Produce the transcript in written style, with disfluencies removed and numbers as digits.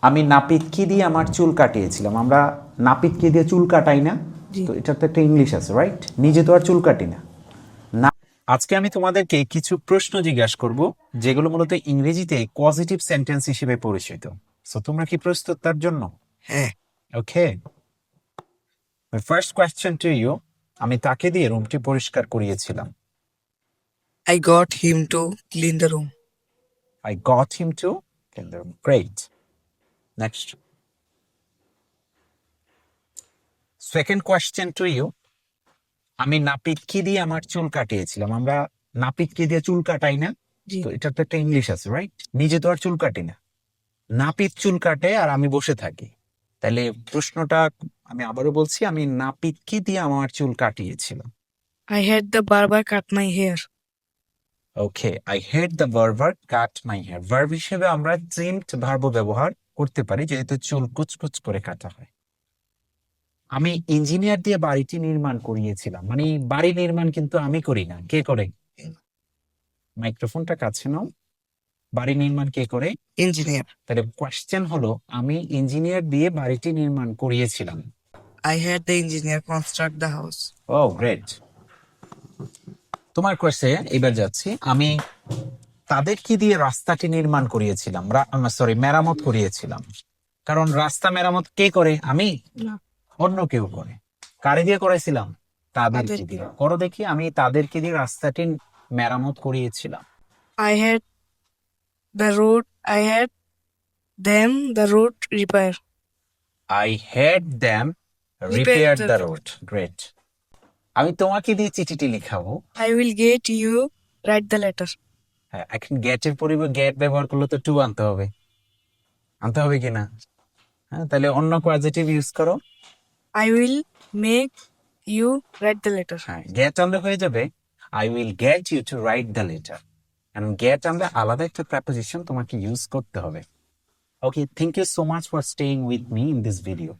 আমি নাপিতকে দিয়ে আমার চুল কাটিয়েছিলাম। আমরা নাপিতকে দিয়ে চুল কাটাই না, জি। তো এটার তো একটা ইংলিশ আছে, রাইট? নিজে তো আর চুল কাটি না। না, আজকে আমি তোমাদেরকে কিছু প্রশ্ন জিজ্ঞাসা করব যেগুলো মূলত ইংরেজিতে পজিটিভ সেন্টেন্স হিসেবে পরিচিত। সো তোমরা কি প্রস্তুত তার জন্য? হ্যাঁ। Okay, my first question to you, আমি তাকে দিয়ে রুমটি পরিষ্কার করিয়েছিলাম। I got him to clean the room. I got him to clean the room. Great. Next. Second question to you. আমি নাপিতকে দিয়ে আমার চুল কাটিয়েছিলাম। আমরা নাপিতকে দিয়ে চুল কাটাই না, জি। তো এটার তো একটা ইংলিশ আছে, রাইট? নিজে তো আর চুল কাটি না। নাপিত চুল কাটে আর আমি বসে থাকি। তাহলে প্রশ্নটা আমি আবারও বলছি, আমি নাপিতকে দিয়ে আমার চুল কাটিয়েছিলাম। I had the barber cut my hair. Okay, I had the barber cut my hair. Verb হিসেবে আমরা ট্রিমড ভার্ব ব্যবহার করতে পারি যেহেতু চুল কুচকুচ করে কাটা হয়। আমি ইঞ্জিনিয়ার দিয়ে বাড়িটি নির্মাণ করিয়েছিলাম। মানে বাড়ি নির্মাণ কিন্তু আমি করি না, কে করে? মাইক্রোফোনটা কাছে নাও। বাড়ি নির্মাণ কে করে? Engineer. তাহলে কোয়েশ্চেন হলো, আমি ইঞ্জিনিয়ার দিয়ে বাড়িটি নির্মাণ করিয়েছিলাম। I had the engineer construct the house. Oh great. তোমার কোয়েশ্চেন এবার যাচ্ছি, আমি তাদেরকে দিয়ে রাস্তাটি নির্মাণ করিয়েছিলাম, সরি মেরামত করিয়েছিলাম। কারণ রাস্তা মেরামত কে করে? আমি? না। অন্য কেউ করে। কারে দিয়ে করেছিলাম? তাদেরকে তাদেরকে। দিয়ে। করো দেখি, আমি তাদেরকে দিয়ে রাস্তাটি মেরামত করিয়েছিলাম। I had the road. I had them the road repair. I had them repair the the road. Great. আমি তোমাকে দিয়ে চিঠিটি লিখাবো। I will get you write the letter. হ্যাঁ, এখন গেটের পরিবর্তে গেট ব্যবহার করলে তো টু আনতে হবে। আনতে হবে কিনা? হ্যাঁ, তাহলে অন্য পজিটিভ ইউজ করো। I will make you write the letter. হ্যাঁ, গেট আনলে হয়ে যাবে I will get you to write the letter. কারণ গেট আনলে আলাদা একটা প্রেপোজিশন তোমাকে ইউজ করতে হবে। Okay, thank you so much for staying with me in this video.